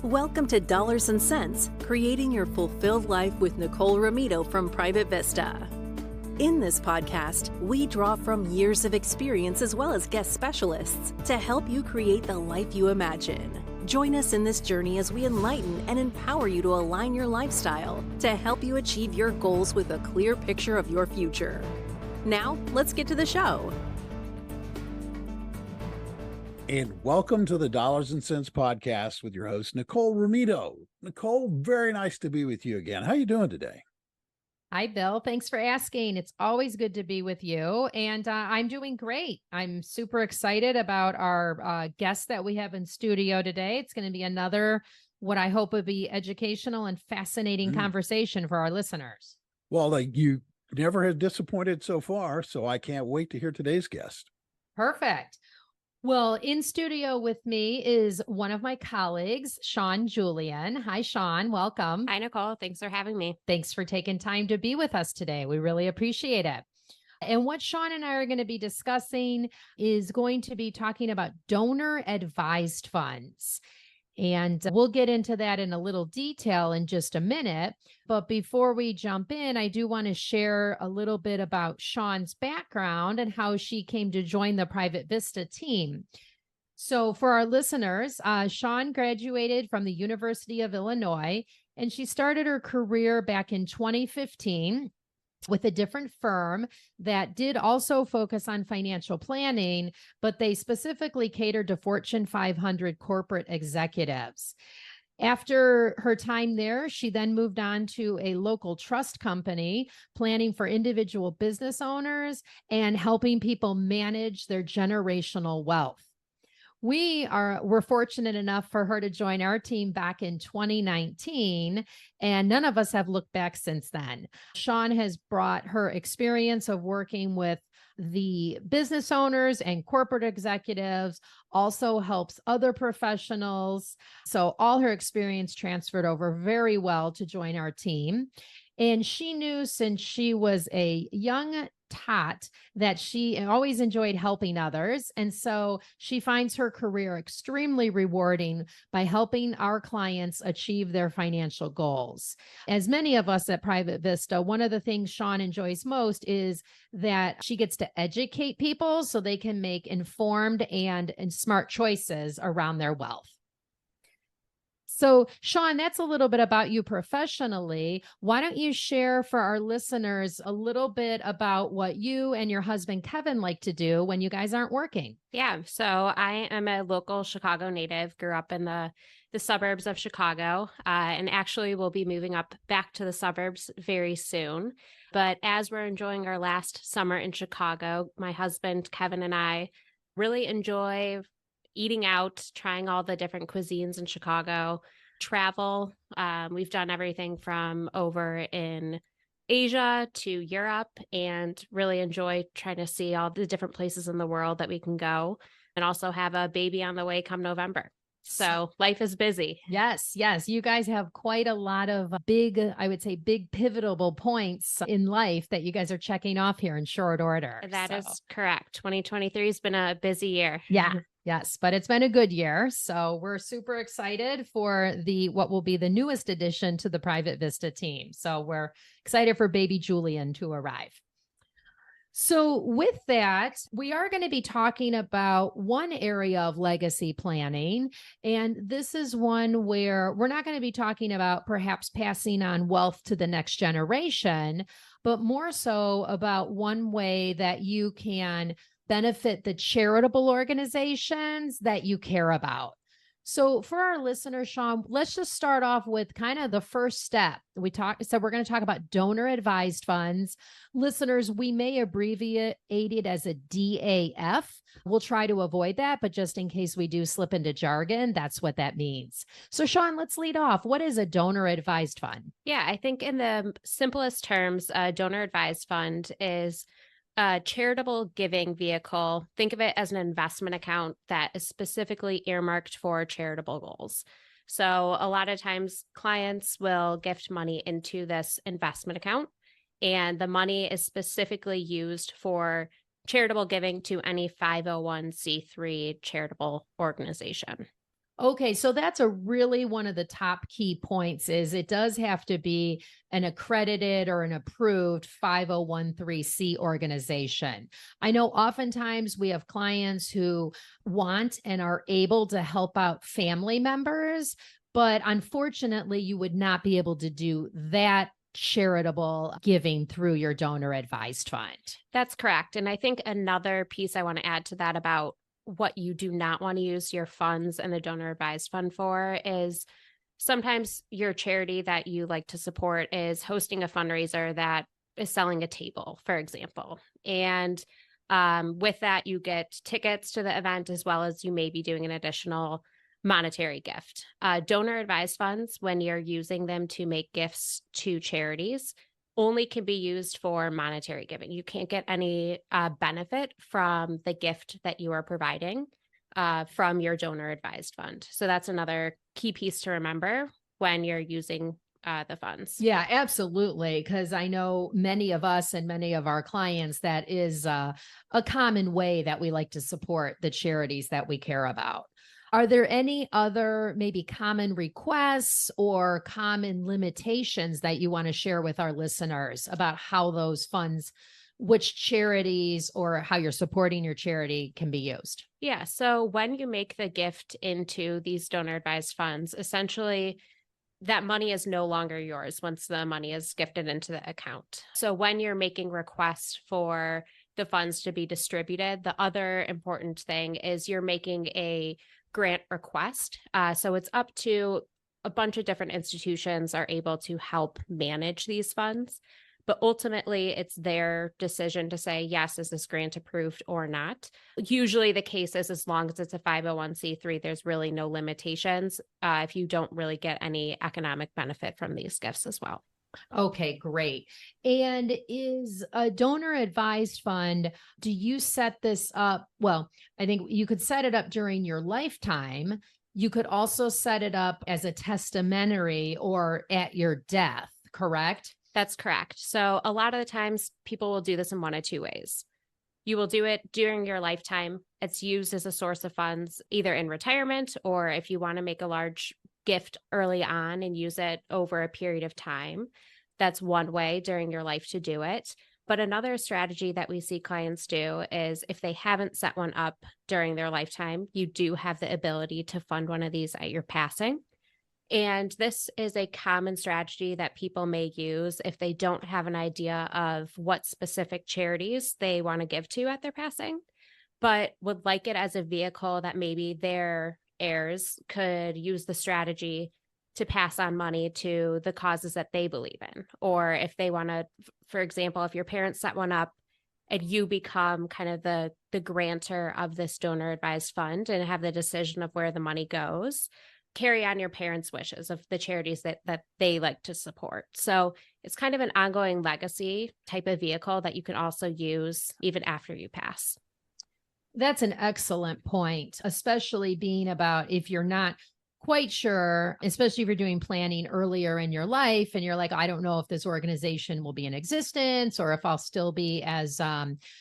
Welcome to Dollars and Cents, Creating Your Fulfilled Life with Nicole Ramito from Private Vista. In this podcast, we draw from years of experience as well as guest specialists to help you create the life you imagine. Join us in this journey as we enlighten and empower you to align your lifestyle to help you achieve your goals with a clear picture of your future. Now, let's get to the show. And welcome to the Dollars and Cents podcast with your host, Nicole Ramito. Nicole, very nice to be with you again. How are you doing today? Hi, Bill. Thanks for asking. It's always good to be with you. And I'm doing great. I'm super excited about our guest that we have in studio today. It's going to be another, what I hope would be educational and fascinating conversation for our listeners. Well, you never have disappointed so far, so I can't wait to hear today's guest. Perfect. Well, in studio with me is one of my colleagues, Sean Julian. Hi, Sean. Welcome. Hi, Nicole. Thanks for having me. Thanks for taking time to be with us today. We really appreciate it. And what Sean and I are going to be discussing is going to be talking about donor advised funds. And we'll get into that in a little detail in just a minute. But before we jump in, I do want to share a little bit about Sean's background and how she came to join the Private Vista team. So for our listeners, Sean graduated from the University of Illinois, and she started her career back in 2015 with a different firm that did also focus on financial planning, but they specifically catered to Fortune 500 corporate executives. After her time there, she then moved on to a local trust company, planning for individual business owners and helping people manage their generational wealth. We're fortunate enough for her to join our team back in 2019, and none of us have looked back since then. Sean has brought her experience of working with the business owners and corporate executives, also helps other professionals. So all her experience transferred over very well to join our team. And she knew since she was a young tot that she always enjoyed helping others. And so she finds her career extremely rewarding by helping our clients achieve their financial goals. As many of us at Private Vista, one of the things Sean enjoys most is that she gets to educate people so they can make informed and smart choices around their wealth. So, Sean, that's a little bit about you professionally. Why don't you share for our listeners a little bit about what you and your husband, Kevin, like to do when you guys aren't working? Yeah, so I am a local Chicago native, grew up in the suburbs of Chicago, and actually will be moving up back to the suburbs very soon. But as we're enjoying our last summer in Chicago, my husband, Kevin, and I really enjoy eating out, trying all the different cuisines in Chicago, travel. We've done everything from over in Asia to Europe, and really enjoy trying to see all the different places in the world that we can go, and also have a baby on the way come November. So life is busy. Yes, yes. You guys have quite a lot of big, I would say, big pivotal points in life that you guys are checking off here in short order. That is correct. 2023 has been a busy year. Yeah. Yes, but it's been a good year. So we're super excited for what will be the newest addition to the Private Vista team. So we're excited for baby Julian to arrive. So with that, we are going to be talking about one area of legacy planning. And this is one where we're not going to be talking about perhaps passing on wealth to the next generation, but more so about one way that you can benefit the charitable organizations that you care about. So for our listeners, Sean, let's just start off with kind of the first step. We're going to talk about donor advised funds. Listeners, we may abbreviate it as a DAF. We'll try to avoid that, but just in case we do slip into jargon, that's what that means. So Sean, let's lead off. What is a donor advised fund? Yeah, I think in the simplest terms, a donor advised fund is a charitable giving vehicle. Think of it as an investment account that is specifically earmarked for charitable goals. So a lot of times clients will gift money into this investment account, and the money is specifically used for charitable giving to any 501c3 charitable organization. Okay, so that's a really one of the top key points is it does have to be an accredited or an approved 5013C organization. I know oftentimes we have clients who want and are able to help out family members, but unfortunately, you would not be able to do that charitable giving through your donor advised fund. That's correct. And I think another piece I want to add to that about what you do not want to use your funds and the donor advised fund for is sometimes your charity that you like to support is hosting a fundraiser that is selling a table, for example. And with that, you get tickets to the event as well as you may be doing an additional monetary gift. Donor advised funds, when you're using them to make gifts to charities, only can be used for monetary giving. You can't get any benefit from the gift that you are providing from your donor advised fund. So that's another key piece to remember when you're using the funds. Yeah, absolutely. Because I know many of us and many of our clients, that is a common way that we like to support the charities that we care about. Are there any other maybe common requests or common limitations that you want to share with our listeners about how those funds, which charities or how you're supporting your charity can be used? Yeah. So when you make the gift into these donor advised funds, essentially that money is no longer yours once the money is gifted into the account. So when you're making requests for the funds to be distributed, the other important thing is you're making a grant request. So it's up to a bunch of different institutions are able to help manage these funds. But ultimately, it's their decision to say, yes, is this grant approved or not? Usually the case is as long as it's a 501c3, there's really no limitations if you don't really get any economic benefit from these gifts as well. Okay, great. And is a donor advised fund, do you set this up? Well, I think you could set it up during your lifetime. You could also set it up as a testamentary or at your death, correct? That's correct. So a lot of the times people will do this in one of two ways. You will do it during your lifetime. It's used as a source of funds, either in retirement or if you want to make a large gift early on and use it over a period of time. That's one way during your life to do it. But another strategy that we see clients do is if they haven't set one up during their lifetime, you do have the ability to fund one of these at your passing. And this is a common strategy that people may use if they don't have an idea of what specific charities they want to give to at their passing, but would like it as a vehicle that maybe their heirs could use the strategy to pass on money to the causes that they believe in. Or if they want to, for example, if your parents set one up and you become kind of the grantor of this donor advised fund and have the decision of where the money goes, carry on your parents' wishes of the charities that they like to support. So it's kind of an ongoing legacy type of vehicle that you can also use even after you pass. That's an excellent point, especially being about if you're not quite sure, especially if you're doing planning earlier in your life and you're like, I don't know if this organization will be in existence or if I'll still be as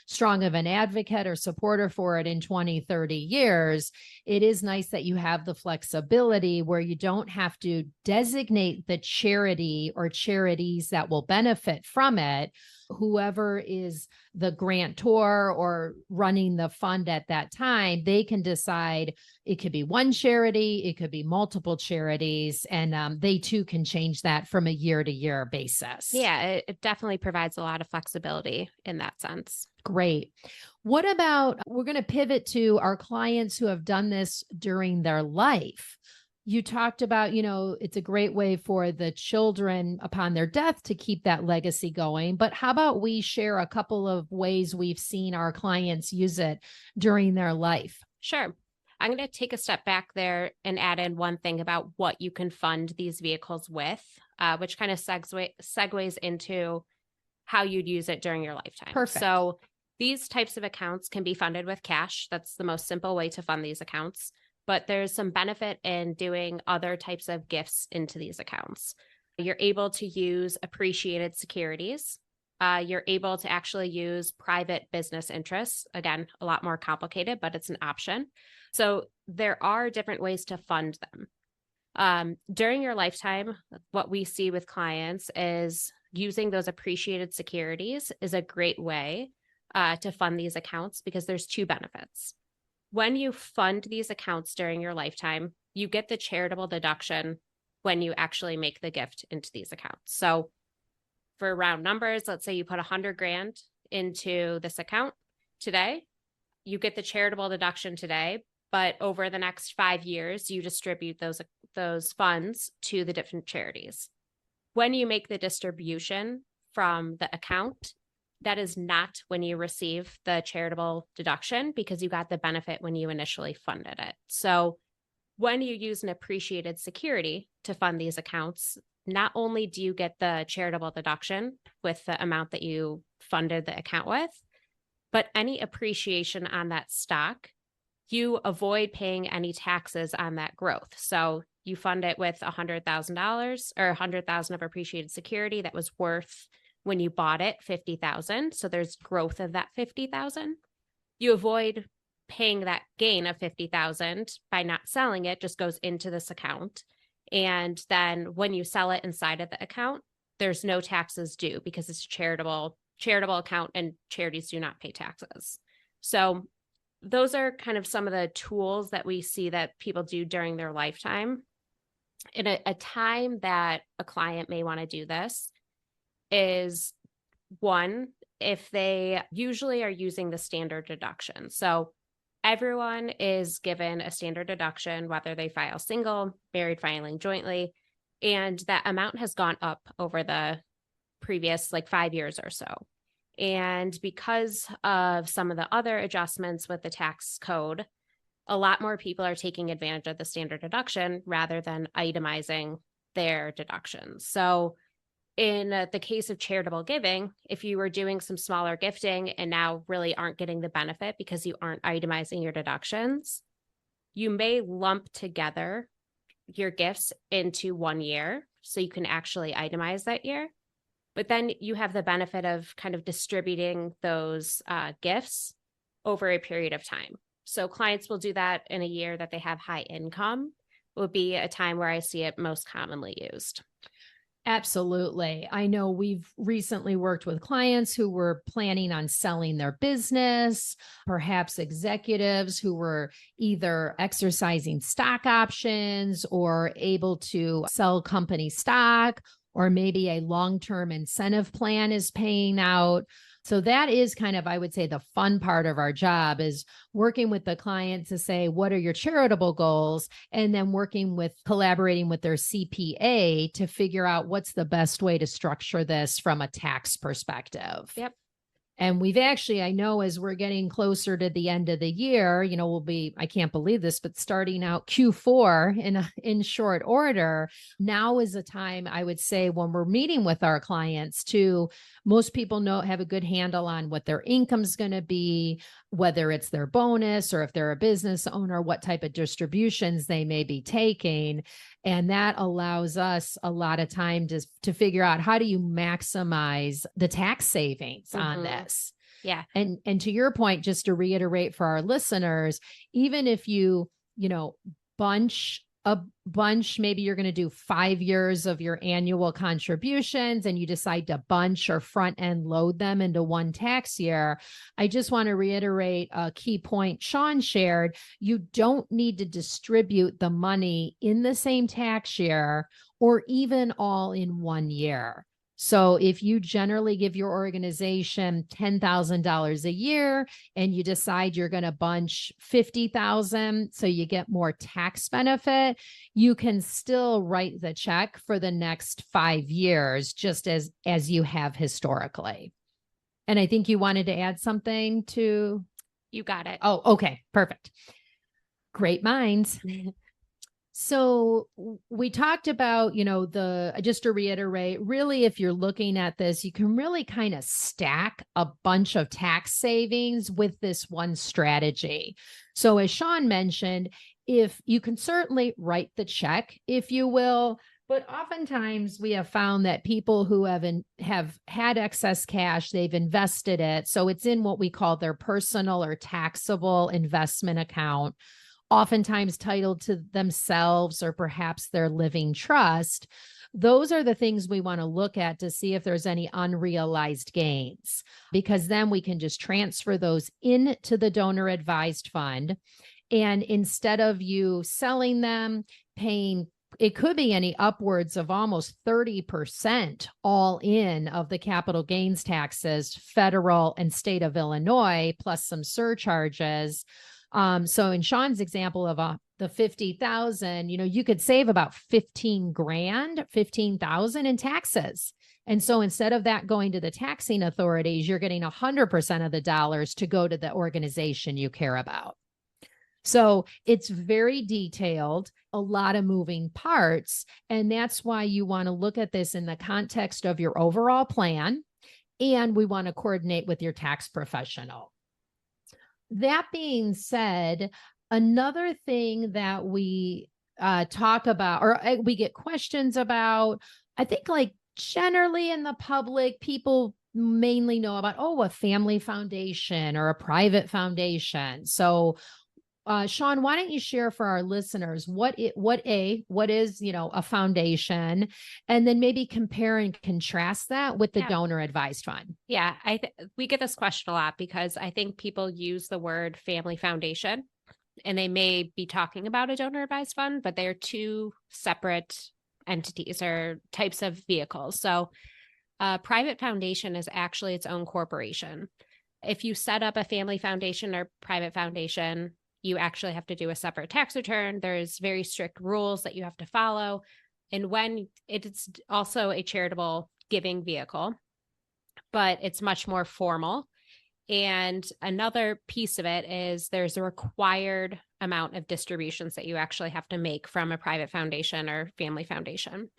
strong of an advocate or supporter for it in 20, 30 years. It is nice that you have the flexibility where you don't have to designate the charity or charities that will benefit from it. Whoever is the grantor or running the fund at that time, they can decide it could be one charity, it could be multiple charities, and they too can change that from a year-to-year basis. Yeah, it definitely provides a lot of flexibility in that sense. Great. What about, we're going to pivot to our clients who have done this during their life. You talked about, it's a great way for the children upon their death to keep that legacy going. But how about we share a couple of ways we've seen our clients use it during their life? Sure. I'm going to take a step back there and add in one thing about what you can fund these vehicles with, which kind of segues into how you'd use it during your lifetime. Perfect. So these types of accounts can be funded with cash. That's the most simple way to fund these accounts. But there's some benefit in doing other types of gifts into these accounts. You're able to use appreciated securities. you're able to actually use private business interests. Again, a lot more complicated, but it's an option. So there are different ways to fund them. During your lifetime, what we see with clients is using those appreciated securities is a great way to fund these accounts because there's two benefits. When you fund these accounts during your lifetime, you get the charitable deduction when you actually make the gift into these accounts. So for round numbers, let's say you put $100,000 into this account today, you get the charitable deduction today, but over the next 5 years, you distribute those funds to the different charities. When you make the distribution from the account, that is not when you receive the charitable deduction because you got the benefit when you initially funded it. So when you use an appreciated security to fund these accounts, not only do you get the charitable deduction with the amount that you funded the account with, but any appreciation on that stock, you avoid paying any taxes on that growth. So you fund it with $100,000 or $100,000 of appreciated security that was worth when you bought it $50,000. So there's growth of that $50,000. You avoid paying that gain of $50,000 by not selling it, just goes into this account. And then when you sell it inside of the account, there's no taxes due because it's a charitable account and charities do not pay taxes. So those are kind of some of the tools that we see that people do during their lifetime. In a time that a client may want to do this is one, if they usually are using the standard deduction. So everyone is given a standard deduction, whether they file single, married filing jointly, and that amount has gone up over the previous 5 years or so. And because of some of the other adjustments with the tax code, a lot more people are taking advantage of the standard deduction rather than itemizing their deductions. So in the case of charitable giving, if you were doing some smaller gifting and now really aren't getting the benefit because you aren't itemizing your deductions, you may lump together your gifts into 1 year so you can actually itemize that year. But then you have the benefit of kind of distributing those gifts over a period of time. So clients will do that in a year that they have high income, would be a time where I see it most commonly used. Absolutely. I know we've recently worked with clients who were planning on selling their business, perhaps executives who were either exercising stock options or able to sell company stock, or maybe a long-term incentive plan is paying out. So that is kind of, I would say, the fun part of our job is working with the client to say, what are your charitable goals? And then collaborating with their CPA to figure out what's the best way to structure this from a tax perspective. Yep. And we've actually, I know as we're getting closer to the end of the year, we'll be, I can't believe this, but starting out Q4 in short order, now is a time I would say when we're meeting with our clients most people have a good handle on what their income's going to be, whether it's their bonus or if they're a business owner, what type of distributions they may be taking. And that allows us a lot of time to figure out how do you maximize the tax savings on this. Yeah. And to your point, just to reiterate for our listeners, even if you bunch a bunch, maybe you're going to do 5 years of your annual contributions and you decide to bunch or front end load them into one tax year. I just want to reiterate a key point Sean shared. You don't need to distribute the money in the same tax year or even all in 1 year. So if you generally give your organization $10,000 a year and you decide you're going to bunch $50,000 so you get more tax benefit, you can still write the check for the next 5 years, just as you have historically. And I think you wanted to add something to. You got it. Oh, okay. Perfect. Great minds. So we talked about, just to reiterate, really, if you're looking at this, you can really kind of stack a bunch of tax savings with this one strategy. So as Sean mentioned, if you can certainly write the check, if you will, But oftentimes we have found that people who have had excess cash, they've invested it. So it's in what we call their personal or taxable investment account, oftentimes titled to themselves or perhaps their living trust. Those are the things we want to look at to see if there's any unrealized gains, because then we can just transfer those into the donor advised fund. And instead of you selling them, paying, it could be any upwards of almost 30% all in of the capital gains taxes, federal and state of Illinois, plus some surcharges. So in Sean's example of the 50,000, you could save about 15,000 in taxes. And so instead of that going to the taxing authorities, you're getting 100% of the dollars to go to the organization you care about. So it's very detailed, a lot of moving parts. And that's why you want to look at this in the context of your overall plan. And we want to coordinate with your tax professional. That being said, another thing that we talk about, or we get questions about, I think like generally in the public, people mainly know about, a family foundation or a private foundation. So Sean, why don't you share for our listeners what is, a foundation, and then maybe compare and contrast that with the donor advised fund? Yeah, we get this question a lot because I think people use the word family foundation and they may be talking about a donor advised fund, but they're two separate entities or types of vehicles. So a private foundation is actually its own corporation. If you set up a family foundation or private foundation, you actually have to do a separate tax return. There's very strict rules that you have to follow. And when it's also a charitable giving vehicle, but it's much more formal. And another piece of it is there's a required amount of distributions that you actually have to make from a private foundation or family foundation.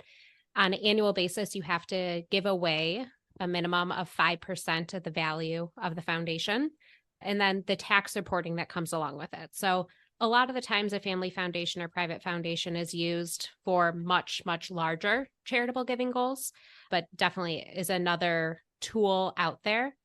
On an annual basis, you have to give away a minimum of 5% of the value of the foundation, and then the tax reporting that comes along with it. So a lot of the times a family foundation or private foundation is used for much, much larger charitable giving goals, but definitely is another tool out there.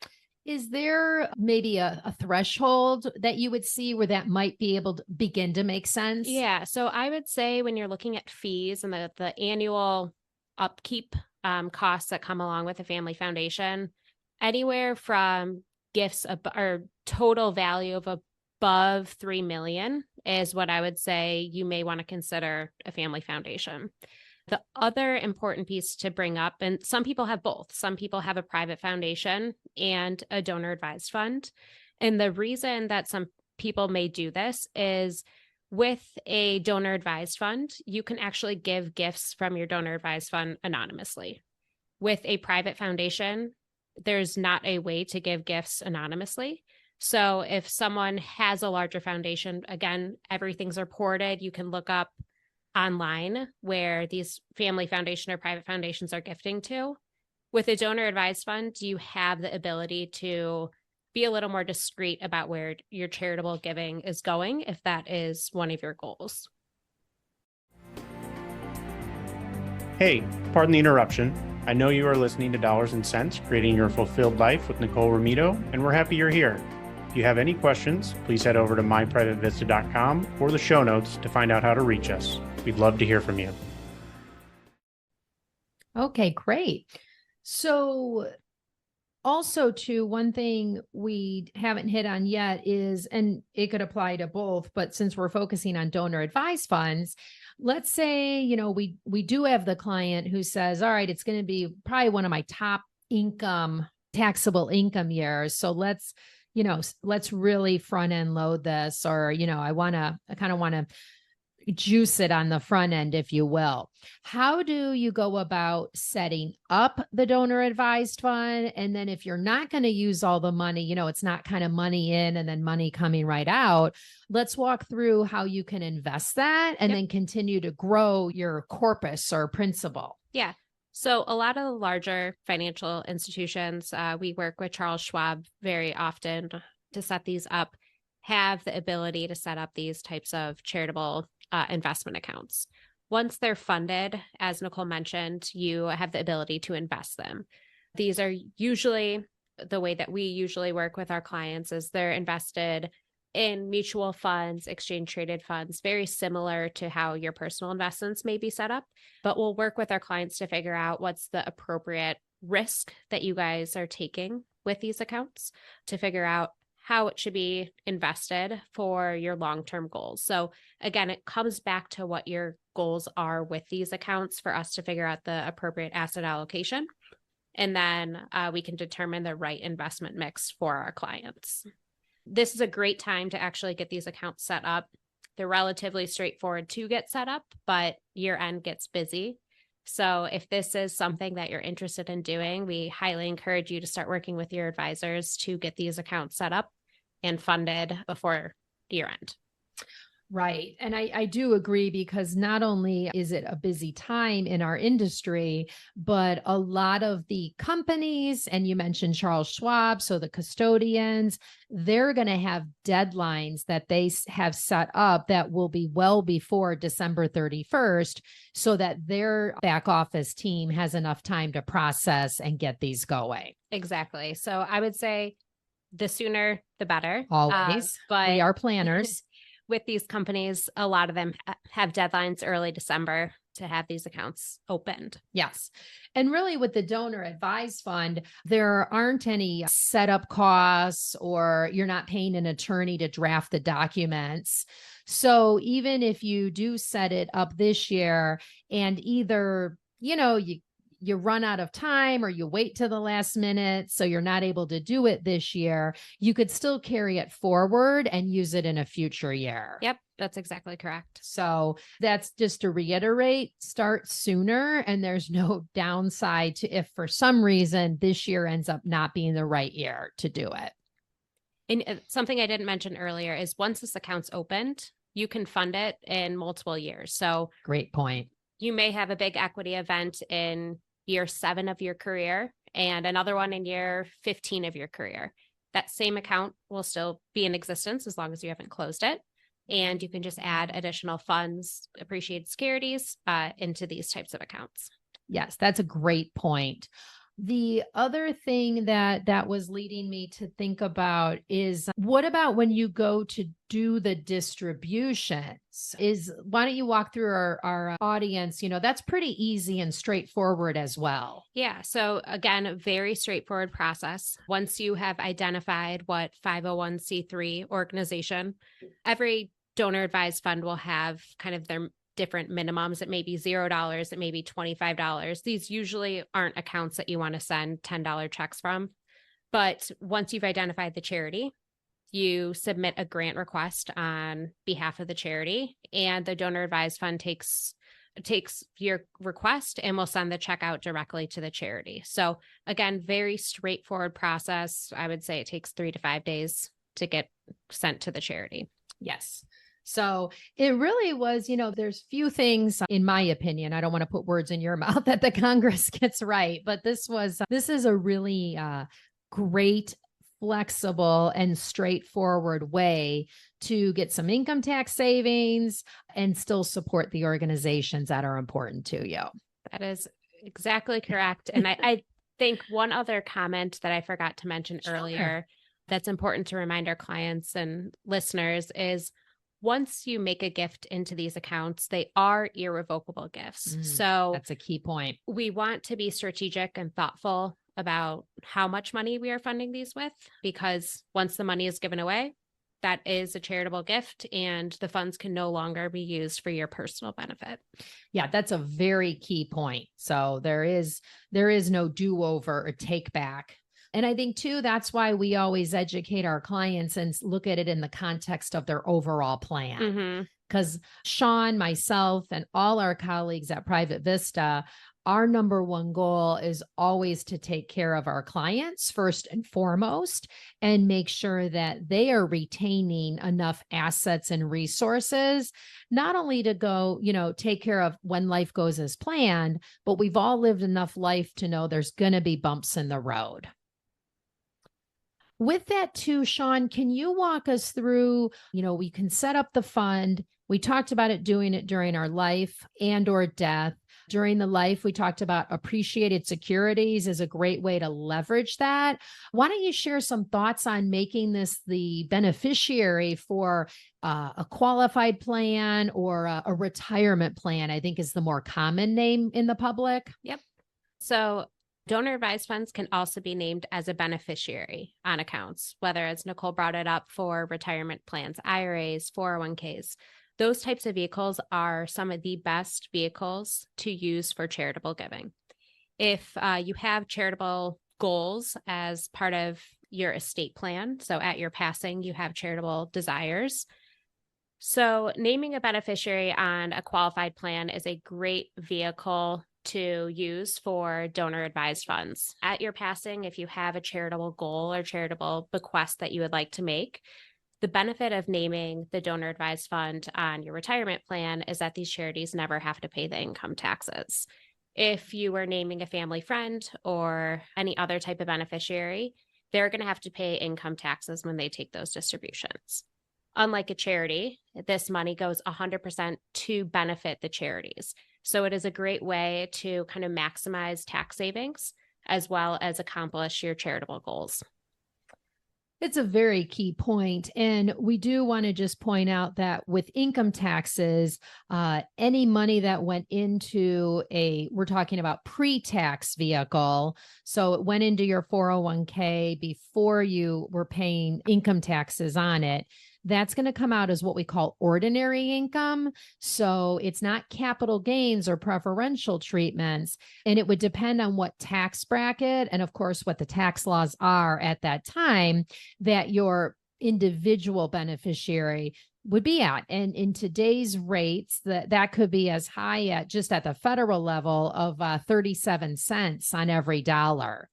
Is there maybe a threshold that you would see where that might be able to begin to make sense? Yeah. So I would say when you're looking at fees and the annual upkeep costs that come along with a family foundation, anywhere from gifts or total value of above 3 million is what I would say you may want to consider a family foundation. The other important piece to bring up, and some people have both. Some people have a private foundation and a donor advised fund. And the reason that some people may do this is with a donor advised fund, you can actually give gifts from your donor advised fund anonymously. With a private foundation, there's not a way to give gifts anonymously. So if someone has a larger foundation, again, everything's reported. You can look up online where these family foundation or private foundations are gifting to. With a donor advised fund, you have the ability to be a little more discreet about where your charitable giving is going, if that is one of your goals. Hey, pardon the interruption. I know you are listening to Dollars and Cents, Creating Your Fulfilled Life with Nicole Romito, and we're happy you're here. If you have any questions, please head over to myprivatevista.com or the show notes to find out how to reach us. We'd love to hear from you. Okay, great. So also too, one thing we haven't hit on yet is, and it could apply to both, but since we're focusing on donor advised funds, let's say, we do have the client who says, all right, it's going to be probably one of my top taxable income years. So let's really front end load this, or, I kind of want to juice it on the front end, if you will. How do you go about setting up the donor advised fund? And then if you're not going to use all the money, it's not kind of money in and then money coming right out. Let's walk through how you can invest that and then continue to grow your corpus or principal. Yeah. So a lot of the larger financial institutions, we work with Charles Schwab very often to set these up, have the ability to set up these types of charitable investment accounts. once they're funded, as Nicole mentioned, you have the ability to invest them. These are usually the way that we usually work with our clients is they're invested in mutual funds, exchange traded funds, very similar to how your personal investments may be set up. But we'll work with our clients to figure out what's the appropriate risk that you guys are taking with these accounts to figure out how it should be invested for your long-term goals. So again, it comes back to what your goals are with these accounts for us to figure out the appropriate asset allocation. And then we can determine the right investment mix for our clients. This is a great time to actually get these accounts set up. They're relatively straightforward to get set up, but year end gets busy. So if this is something that you're interested in doing, we highly encourage you to start working with your advisors to get these accounts set up and funded before year end. Right. And I do agree, because not only is it a busy time in our industry, but a lot of the companies, and you mentioned Charles Schwab, so the custodians, they're going to have deadlines that they have set up that will be well before December 31st, so that their back office team has enough time to process and get these going. Exactly. So I would say the sooner, the better. Always. But we are planners. With these companies, a lot of them have deadlines early December to have these accounts opened. Yes. And really with the donor advised fund, there aren't any setup costs, or you're not paying an attorney to draft the documents. So even if you do set it up this year and either, you run out of time or you wait to the last minute, so you're not able to do it this year, you could still carry it forward and use it in a future year. Yep, that's exactly correct. So that's just to reiterate, start sooner, and there's no downside to if for some reason this year ends up not being the right year to do it. And something I didn't mention earlier is once this account's opened, you can fund it in multiple years. So great point. You may have a big equity event in year 7 of your career and another one in year 15 of your career. That same account will still be in existence as long as you haven't closed it. And you can just add additional funds, appreciated securities, into these types of accounts. Yes, that's a great point. The other thing that was leading me to think about is, what about when you go to do the distributions? Why don't you walk through our audience? That's pretty easy and straightforward as well. Yeah. So again, a very straightforward process. Once you have identified what 501c3 organization, every donor advised fund will have kind of their different minimums. It may be $0, it may be $25. These usually aren't accounts that you want to send $10 checks from. But once you've identified the charity, you submit a grant request on behalf of the charity, and the donor advised fund takes your request and will send the check out directly to the charity. So again, very straightforward process. I would say it takes 3 to 5 days to get sent to the charity. Yes. So it really was, there's few things, in my opinion, I don't want to put words in your mouth, that the Congress gets right, but this is a really great, flexible, and straightforward way to get some income tax savings and still support the organizations that are important to you. That is exactly correct. And I think one other comment that I forgot to mention earlier that's important to remind our clients and listeners is, once you make a gift into these accounts, they are irrevocable gifts. So that's a key point. We want to be strategic and thoughtful about how much money we are funding these with, because once the money is given away, that is a charitable gift and the funds can no longer be used for your personal benefit. Yeah, that's a very key point. So there is no do-over or take back. And I think too, that's why we always educate our clients and look at it in the context of their overall plan. Because Sean, myself, and all our colleagues at Private Vista, our number one goal is always to take care of our clients first and foremost, and make sure that they are retaining enough assets and resources, not only to go, take care of when life goes as planned, but we've all lived enough life to know there's going to be bumps in the road. With that too, Sean, can you walk us through, we can set up the fund, We talked about doing it during our life and or death. During the life, we talked about appreciated securities is a great way to leverage that. Why don't you share some thoughts on making this the beneficiary for a qualified plan or a retirement plan, I think is the more common name in the public? Yep. So donor advised funds can also be named as a beneficiary on accounts, whether, as Nicole brought it up, for retirement plans, IRAs, 401ks. Those types of vehicles are some of the best vehicles to use for charitable giving. If you have charitable goals as part of your estate plan, so at your passing, you have charitable desires. So naming a beneficiary on a qualified plan is a great vehicle to use for donor advised funds. At your passing, if you have a charitable goal or charitable bequest that you would like to make, the benefit of naming the donor advised fund on your retirement plan is that these charities never have to pay the income taxes. If you were naming a family friend or any other type of beneficiary, they're going to have to pay income taxes when they take those distributions. Unlike a charity, this money goes 100% to benefit the charities. So it is a great way to kind of maximize tax savings as well as accomplish your charitable goals. It's a very key point. And we do want to just point out that with income taxes, any money that went into we're talking about pre-tax vehicle. So it went into your 401k before you were paying income taxes on it. That's going to come out as what we call ordinary income. So it's not capital gains or preferential treatments. And it would depend on what tax bracket and, of course, what the tax laws are at that time that your individual beneficiary would be at. And in today's rates, that could be as high at just at the federal level of 37 cents on every dollar.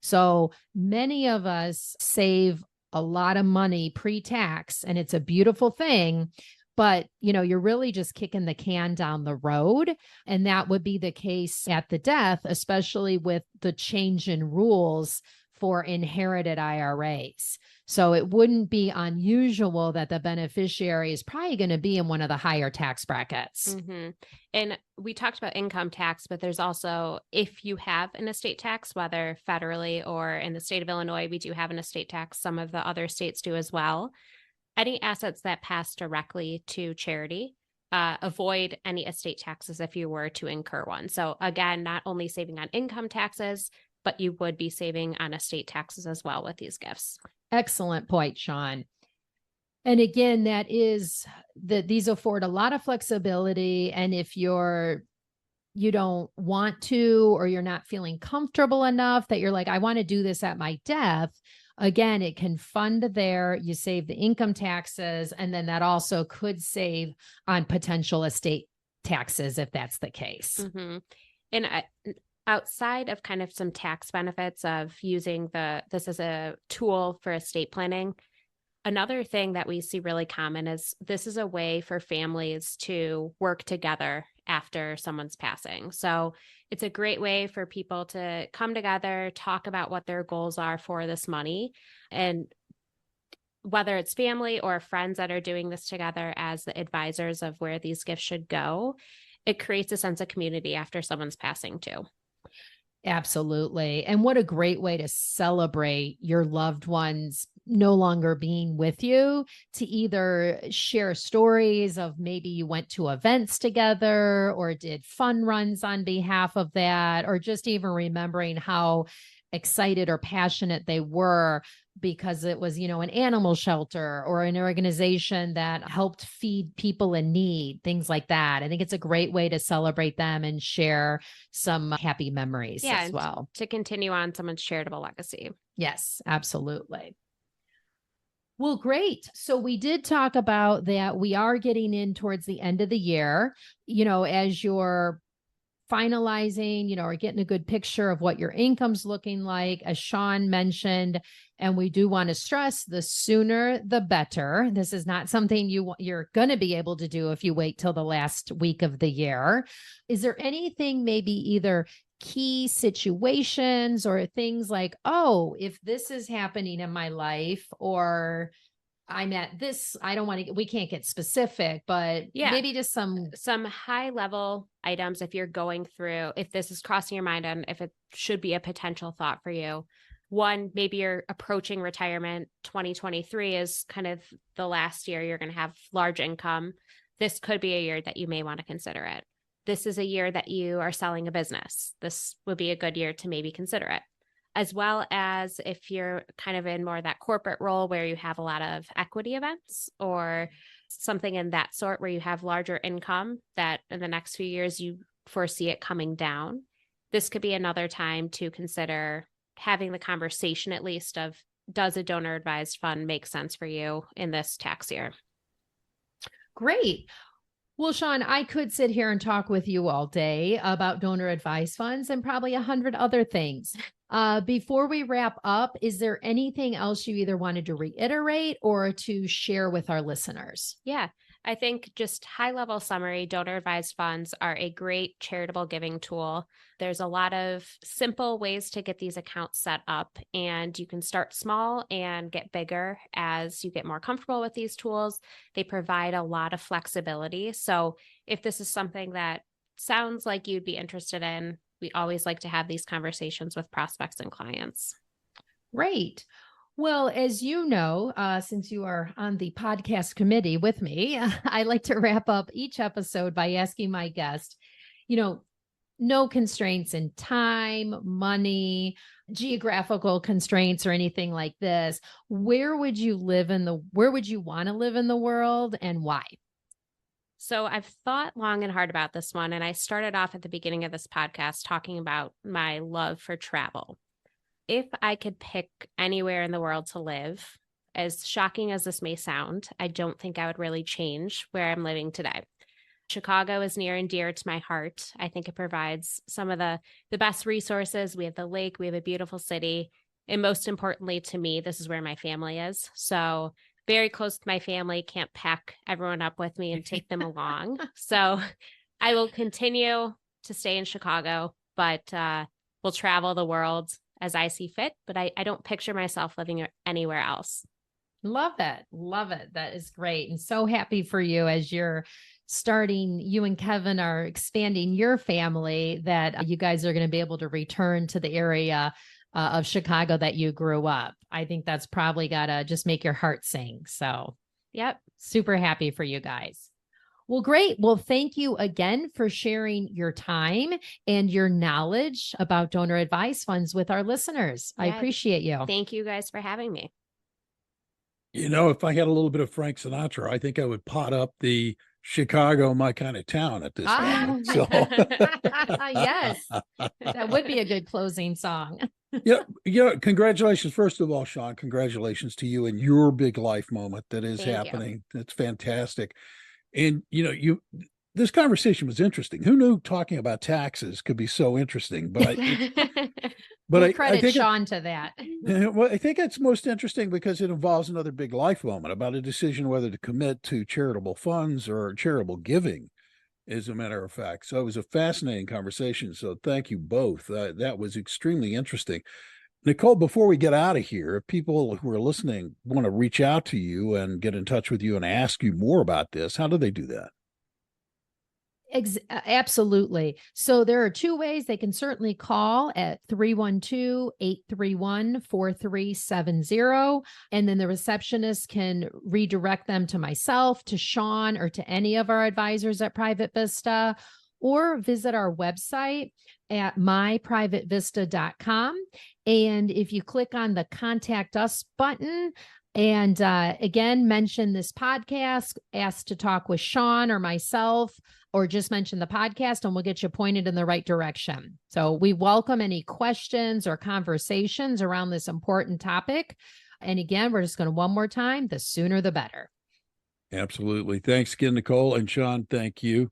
So many of us save a lot of money pre-tax, and it's a beautiful thing, but you're really just kicking the can down the road. And that would be the case at the death, especially with the change in rules for inherited IRAs. So it wouldn't be unusual that the beneficiary is probably going to be in one of the higher tax brackets. Mm-hmm. And we talked about income tax, but there's also, if you have an estate tax, whether federally or in the state of Illinois, we do have an estate tax. Some of the other states do as well. Any assets that pass directly to charity, avoid any estate taxes if you were to incur one. So again, not only saving on income taxes, but you would be saving on estate taxes as well with these gifts. Excellent point, Sean. And again, that is that these afford a lot of flexibility. And if you don't want to, or you're not feeling comfortable enough that you're like, I want to do this at my death, again, it can fund there. You save the income taxes, and then that also could save on potential estate taxes if that's the case. Mm-hmm. And outside of kind of some tax benefits of using this as a tool for estate planning, another thing that we see really common is this is a way for families to work together after someone's passing. So it's a great way for people to come together, talk about what their goals are for this money. And whether it's family or friends that are doing this together as the advisors of where these gifts should go, it creates a sense of community after someone's passing too. Absolutely. And what a great way to celebrate your loved ones no longer being with you, to either share stories of maybe you went to events together or did fun runs on behalf of that, or just even remembering how excited or passionate they were because it was, an animal shelter or an organization that helped feed people in need, things like that. I think it's a great way to celebrate them and share some happy memories as well. To continue on someone's charitable legacy. Yes, absolutely. Well, great. So we did talk about that. We are getting in towards the end of the year, as you're finalizing, or getting a good picture of what your income's looking like, as Sean mentioned. And we do want to stress, the sooner the better. This is not something you're going to be able to do if you wait till the last week of the year. Is there anything, maybe either key situations or things like, oh, if this is happening in my life, or I'm at this, I don't want to, we can't get specific, but maybe just some high level items. If you're going through, if this is crossing your mind and if it should be a potential thought for you. One, maybe you're approaching retirement. 2023 is kind of the last year you're going to have large income. This could be a year that you may want to consider it. This is a year that you are selling a business. This would be a good year to maybe consider it. As well as if you're kind of in more that corporate role where you have a lot of equity events or something in that sort where you have larger income that in the next few years you foresee it coming down. This could be another time to consider having the conversation at least of, does a donor advised fund make sense for you in this tax year? Great. Well, Sean, I could sit here and talk with you all day about donor advised funds and probably 100 other things. Before we wrap up, is there anything else you either wanted to reiterate or to share with our listeners? Yeah, I think just high level summary, donor advised funds are a great charitable giving tool. There's a lot of simple ways to get these accounts set up, and you can start small and get bigger as you get more comfortable with these tools. They provide a lot of flexibility. So if this is something that sounds like you'd be interested in, we always like to have these conversations with prospects and clients. Great. Well, as you know, since you are on the podcast committee with me, I like to wrap up each episode by asking my guest, no constraints in time, money, geographical constraints, or anything like this. Where would you want to live in the world, and why? So I've thought long and hard about this one, and I started off at the beginning of this podcast talking about my love for travel. If I could pick anywhere in the world to live, as shocking as this may sound, I don't think I would really change where I'm living today. Chicago is near and dear to my heart. I think it provides some of the best resources. We have the lake, we have a beautiful city, and most importantly to me, this is where my family is. So very close to my family, can't pack everyone up with me and take them along. So I will continue to stay in Chicago, but we'll travel the world as I see fit, but I don't picture myself living anywhere else. Love it. Love it. That is great. And so happy for you as you're starting, you and Kevin are expanding your family, that you guys are going to be able to return to the area of Chicago that you grew up. I think that's probably got to just make your heart sing. So, yep. Super happy for you guys. Well, great. Well, thank you again for sharing your time and your knowledge about donor advised funds with our listeners. I appreciate you. Thank you guys for having me. If I had a little bit of Frank Sinatra, I think I would pot up the Chicago, my kind of town at this moment. So. Yes, that would be a good closing song. Congratulations. First of all, Sean, congratulations to you and your big life moment that is happening. That's fantastic. And, this conversation was interesting. Who knew talking about taxes could be so interesting? But I credit Sean to that. Well, I think it's most interesting because it involves another big life moment about a decision whether to commit to charitable funds or charitable giving, as a matter of fact. So it was a fascinating conversation. So thank you both. That was extremely interesting. Nicole, before we get out of here, if people who are listening want to reach out to you and get in touch with you and ask you more about this, how do they do that? Absolutely. So there are two ways. They can certainly call at 312-831-4370. And then the receptionist can redirect them to myself, to Sean, or to any of our advisors at Private Vista, or visit our website at myprivatevista.com. And if you click on the Contact Us button, and again, mention this podcast, ask to talk with Sean or myself, or just mention the podcast, and we'll get you pointed in the right direction. So we welcome any questions or conversations around this important topic. And again, we're just going to one more time, the sooner the better. Absolutely. Thanks again, Nicole, and Sean. Thank you.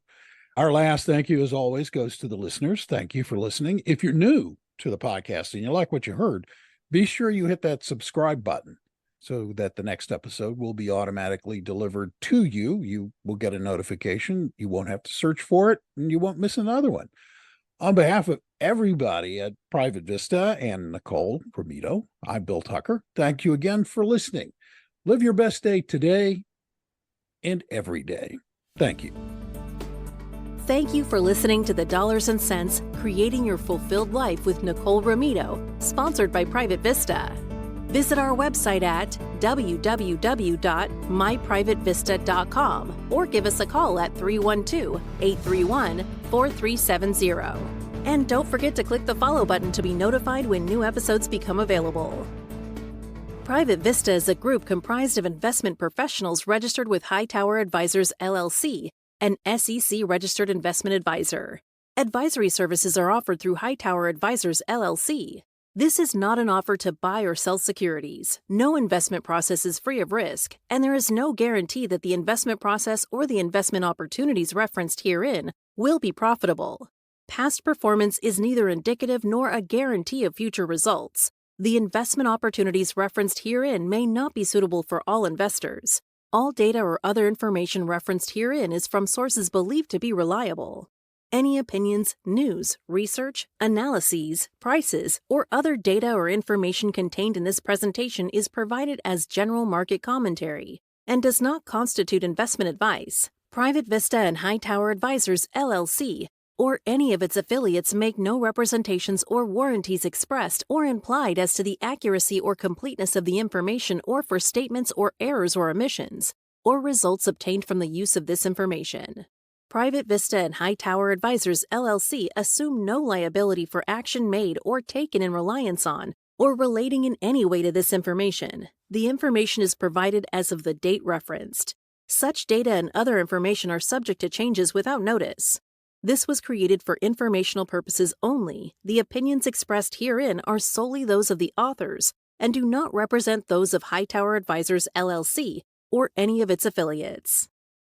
Our last thank you, as always, goes to the listeners. Thank you for listening. If you're new to the podcast and you like what you heard, be sure you hit that subscribe button so that the next episode will be automatically delivered to you. You will get a notification. You won't have to search for it, and you won't miss another one. On behalf of everybody at Private Vista and Nicole Romito, I'm Bill Tucker. Thank you again for listening. Live your best day today and every day. Thank you. Thank you for listening to the Dollars and Cents Creating Your Fulfilled Life with Nicole Ramito, sponsored by Private Vista. Visit our website at www.myprivatevista.com or give us a call at 312-831-4370. And don't forget to click the follow button to be notified when new episodes become available. Private Vista is a group comprised of investment professionals registered with Hightower Advisors, LLC, an SEC-registered investment advisor. Advisory services are offered through Hightower Advisors, LLC. This is not an offer to buy or sell securities. No investment process is free of risk, and there is no guarantee that the investment process or the investment opportunities referenced herein will be profitable. Past performance is neither indicative nor a guarantee of future results. The investment opportunities referenced herein may not be suitable for all investors. All data or other information referenced herein is from sources believed to be reliable. Any opinions, news, research, analyses, prices, or other data or information contained in this presentation is provided as general market commentary and does not constitute investment advice. Private Vista and Hightower Advisors, LLC, or any of its affiliates make no representations or warranties expressed or implied as to the accuracy or completeness of the information or for statements or errors or omissions, or results obtained from the use of this information. Private Vista and Hightower Advisors, LLC assume no liability for action made or taken in reliance on or relating in any way to this information. The information is provided as of the date referenced. Such data and other information are subject to changes without notice. This was created for informational purposes only. The opinions expressed herein are solely those of the authors and do not represent those of Hightower Advisors, LLC, or any of its affiliates.